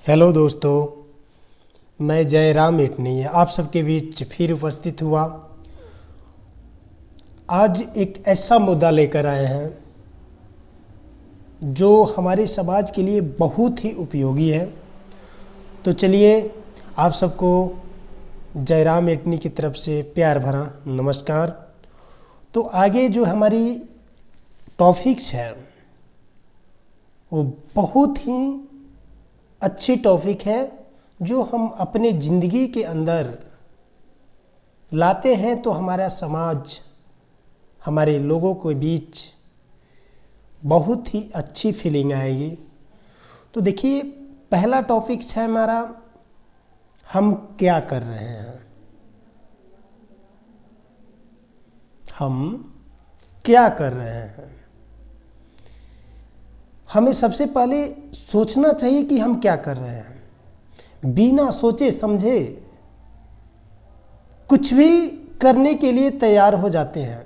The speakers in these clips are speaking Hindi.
हेलो दोस्तों, मैं जयराम एटनी आप सबके बीच फिर उपस्थित हुआ। आज एक ऐसा मुद्दा लेकर आए हैं जो हमारे समाज के लिए बहुत ही उपयोगी है। तो चलिए आप सबको जयराम एटनी की तरफ से प्यार भरा नमस्कार। तो आगे जो हमारी टॉपिक्स है वो बहुत ही अच्छी टॉपिक है जो हम अपने ज़िंदगी के अंदर लाते हैं तो हमारा समाज, हमारे लोगों के बीच बहुत ही अच्छी फीलिंग आएगी। तो देखिए, पहला टॉपिक है हमारा, हम क्या कर रहे हैं। हम क्या कर रहे हैं। हमें सबसे पहले सोचना चाहिए कि हम क्या कर रहे हैं। बिना सोचे समझे कुछ भी करने के लिए तैयार हो जाते हैं।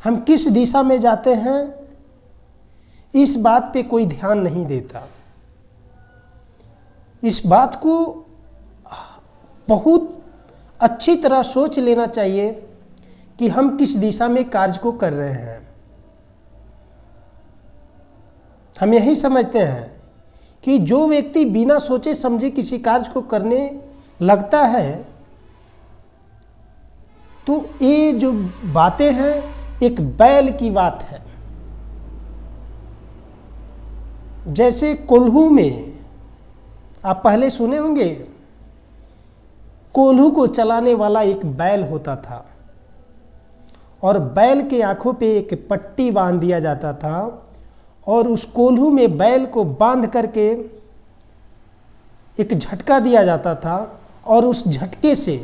हम किस दिशा में जाते हैं इस बात पे कोई ध्यान नहीं देता। इस बात को बहुत अच्छी तरह सोच लेना चाहिए कि हम किस दिशा में कार्य को कर रहे हैं। हम यही समझते हैं कि जो व्यक्ति बिना सोचे समझे किसी कार्य को करने लगता है तो ये जो बातें हैं एक बैल की बात है। जैसे कोल्हू में आप पहले सुने होंगे, कोल्हू को चलाने वाला एक बैल होता था और बैल के आंखों पे एक पट्टी बांध दिया जाता था और उस कोल्हू में बैल को बांध करके एक झटका दिया जाता था और उस झटके से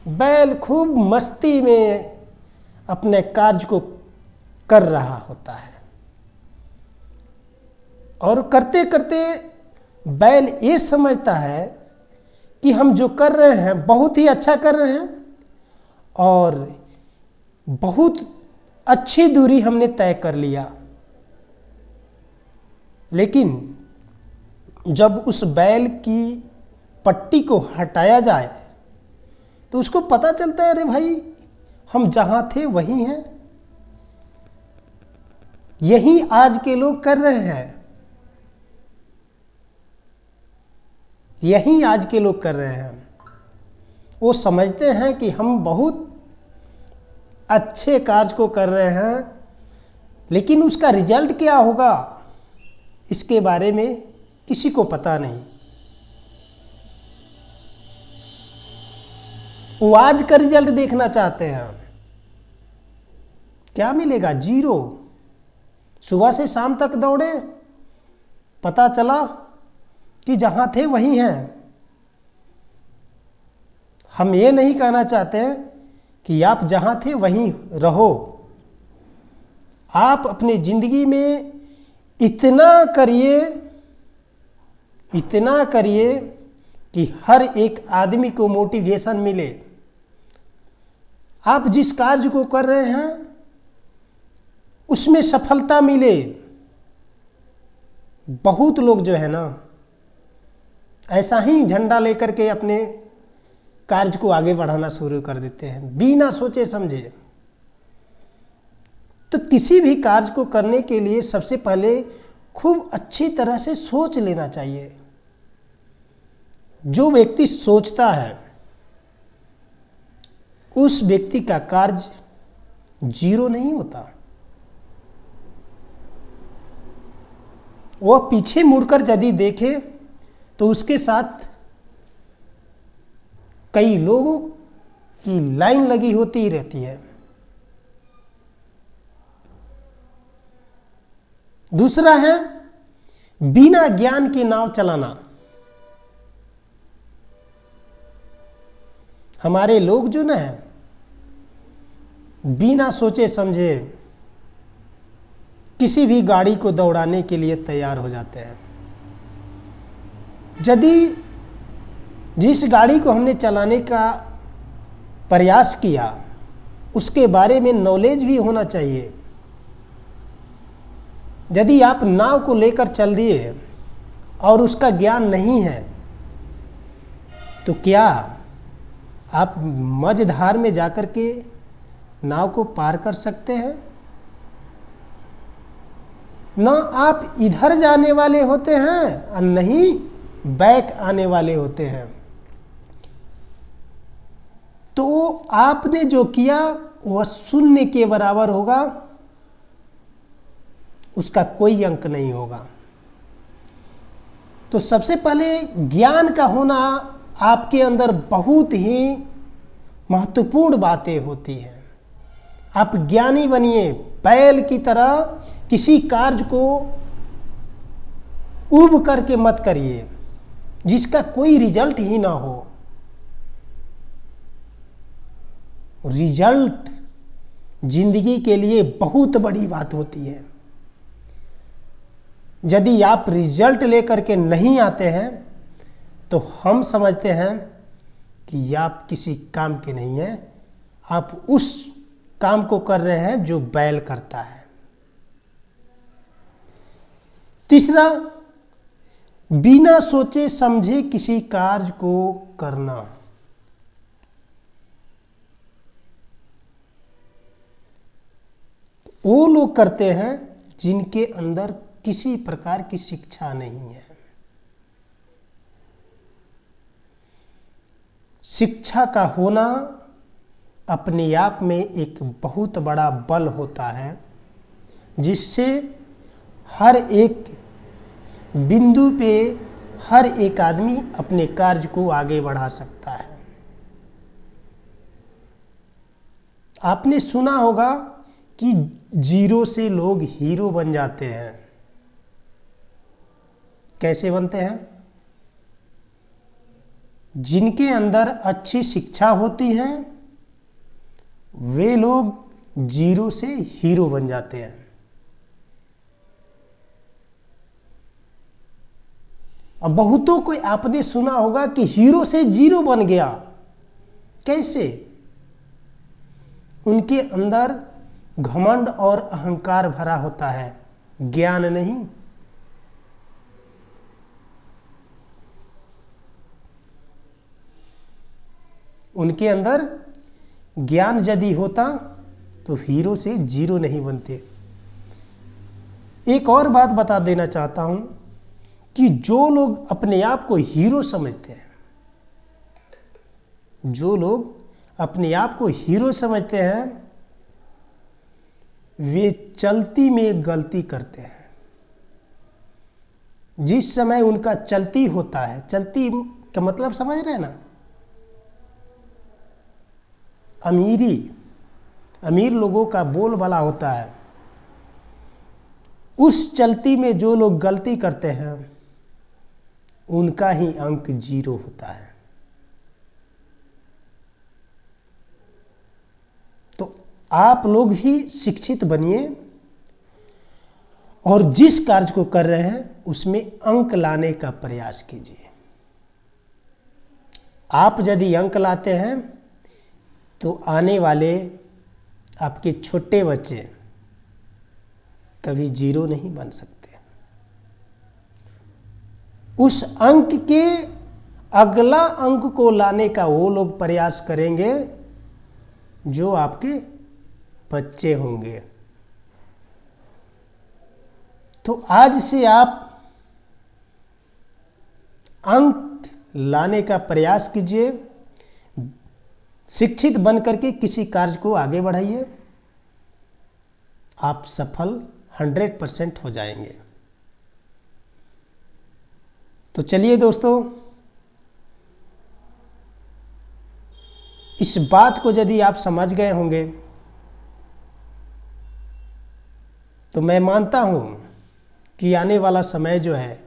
बैल खूब मस्ती में अपने कार्य को कर रहा होता है। और करते करते बैल ये समझता है कि हम जो कर रहे हैं बहुत ही अच्छा कर रहे हैं और बहुत अच्छी दूरी हमने तय कर लिया। लेकिन जब उस बैल की पट्टी को हटाया जाए तो उसको पता चलता है, अरे भाई हम जहां थे वहीं हैं। यही आज के लोग कर रहे हैं। यही आज के लोग कर रहे हैं। वो समझते हैं कि हम बहुत अच्छे कार्य को कर रहे हैं, लेकिन उसका रिजल्ट क्या होगा इसके बारे में किसी को पता नहीं। वो आज का रिजल्ट देखना चाहते हैं। क्या मिलेगा? जीरो। सुबह से शाम तक दौड़े, पता चला कि जहां थे वहीं हैं। हम ये नहीं कहना चाहते हैं कि आप जहां थे वहीं रहो। आप अपनी जिंदगी में इतना करिए कि हर एक आदमी को मोटिवेशन मिले। आप जिस कार्य को कर रहे हैं उसमें सफलता मिले। बहुत लोग जो है ना ऐसा ही झंडा लेकर के अपने कार्य को आगे बढ़ाना शुरू कर देते हैं बिना सोचे समझे। तो किसी भी कार्य को करने के लिए सबसे पहले खूब अच्छी तरह से सोच लेना चाहिए। जो व्यक्ति सोचता है उस व्यक्ति का कार्य जीरो नहीं होता। वह पीछे मुड़कर यदि देखे तो उसके साथ कई लोगों की लाइन लगी होती ही रहती है। दूसरा है बिना ज्ञान की नाव चलाना। हमारे लोग जो ना है बिना सोचे समझे किसी भी गाड़ी को दौड़ाने के लिए तैयार हो जाते हैं। यदि जिस गाड़ी को हमने चलाने का प्रयास किया उसके बारे में नॉलेज भी होना चाहिए। यदि आप नाव को लेकर चल दिए और उसका ज्ञान नहीं है तो क्या आप मझधार में जाकर के नाव को पार कर सकते हैं? ना आप इधर जाने वाले होते हैं और नहीं बैक आने वाले होते हैं। तो आपने जो किया वह शून्य के बराबर होगा, उसका कोई अंक नहीं होगा। तो सबसे पहले ज्ञान का होना आपके अंदर बहुत ही महत्वपूर्ण बातें होती हैं। आप ज्ञानी बनिए, बैल की तरह किसी कार्य को उब करके मत करिए जिसका कोई रिजल्ट ही ना हो। रिजल्ट जिंदगी के लिए बहुत बड़ी बात होती है। यदि आप रिजल्ट लेकर के नहीं आते हैं तो हम समझते हैं कि आप किसी काम के नहीं हैं, आप उस काम को कर रहे हैं जो बैल करता है। तीसरा, बिना सोचे समझे किसी कार्य को करना। वो लोग करते हैं जिनके अंदर किसी प्रकार की शिक्षा नहीं है। शिक्षा का होना अपने आप में एक बहुत बड़ा बल होता है, जिससे हर एक बिंदु पे हर एक आदमी अपने कार्य को आगे बढ़ा सकता है। आपने सुना होगा कि जीरो से लोग हीरो बन जाते हैं। कैसे बनते हैं? जिनके अंदर अच्छी शिक्षा होती है वे लोग जीरो से हीरो बन जाते हैं। अब बहुतों को आपने सुना होगा कि हीरो से जीरो बन गया। कैसे? उनके अंदर घमंड और अहंकार भरा होता है, ज्ञान नहीं। उनके अंदर ज्ञान यदि होता तो हीरो से जीरो नहीं बनते। एक और बात बता देना चाहता हूं कि जो लोग अपने आप को हीरो समझते हैं, जो लोग अपने आप को हीरो समझते हैं, वे चलती में गलती करते हैं। जिस समय उनका चलती होता है, चलती का मतलब समझ रहे हैं ना, अमीर लोगों का बोलबाला होता है। उस चलती में जो लोग गलती करते हैं उनका ही अंक जीरो होता है। तो आप लोग भी शिक्षित बनिए और जिस कार्य को कर रहे हैं उसमें अंक लाने का प्रयास कीजिए। आप यदि अंक लाते हैं तो आने वाले आपके छोटे बच्चे कभी जीरो नहीं बन सकते। उस अंक के अगला अंक को लाने का वो लोग प्रयास करेंगे जो आपके बच्चे होंगे। तो आज से आप अंक लाने का प्रयास कीजिए, शिक्षित बन करके किसी कार्य को आगे बढ़ाइए, आप सफल 100% हो जाएंगे। तो चलिए दोस्तों, इस बात को यदि आप समझ गए होंगे तो मैं मानता हूं कि आने वाला समय जो है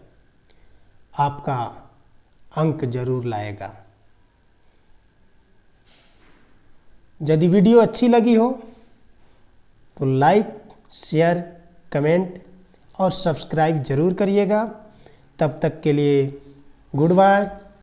आपका अंक जरूर लाएगा। यदि वीडियो अच्छी लगी हो तो लाइक, शेयर, कमेंट और सब्सक्राइब जरूर करिएगा। तब तक के लिए गुड बाय।